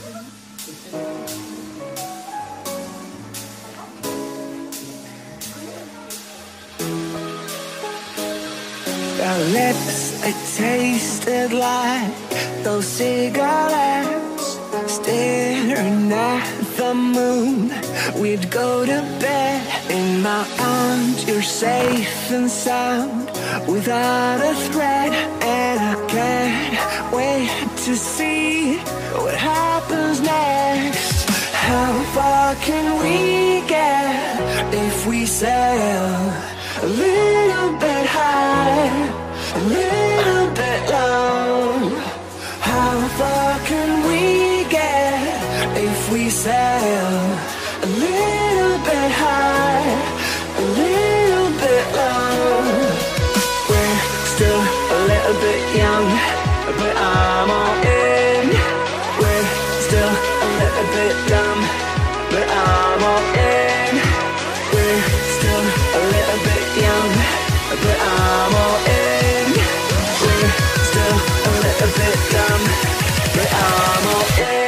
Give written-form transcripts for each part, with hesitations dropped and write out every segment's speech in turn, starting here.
Our lips, they tasted like those cigarettes. Staring at the moon, we'd go to bed. In my arms, you're safe and sound, without a threat. And I can't wait to see what happens next. How far can we get if we sail a little bit high, a little bit low? How far can we get if we sail a little bit high, a little bit low? We're still a little bit young, but I'm all in. We're still a little bit dumb, but I'm all in. We're still a little bit young, but I'm all in. We're still a little bit dumb, but I'm all in.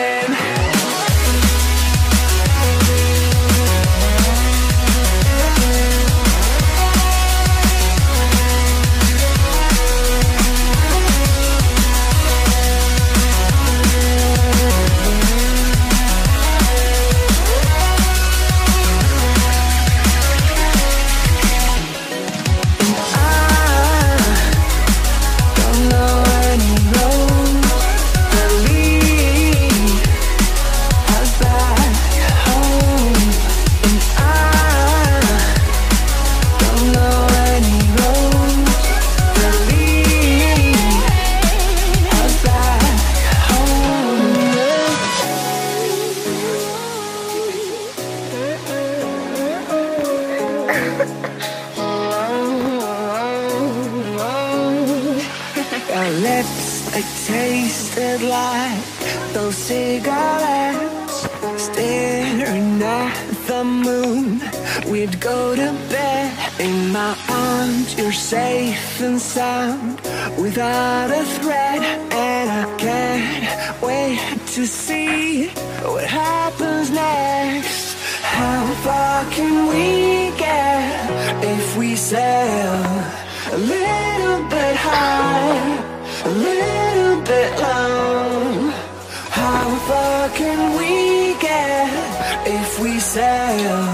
Our lips, they tasted like those cigarettes. Staring at the moon, we'd go to bed. In my arms, you're safe and sound, without a threat. And I can't wait to see what happens next. How far can we get if we sail a little bit high, a little bit low? How far can we get if we sail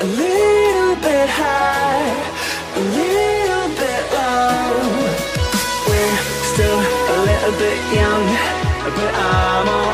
a little bit high, a little bit low? We're still a little bit young, but I'm all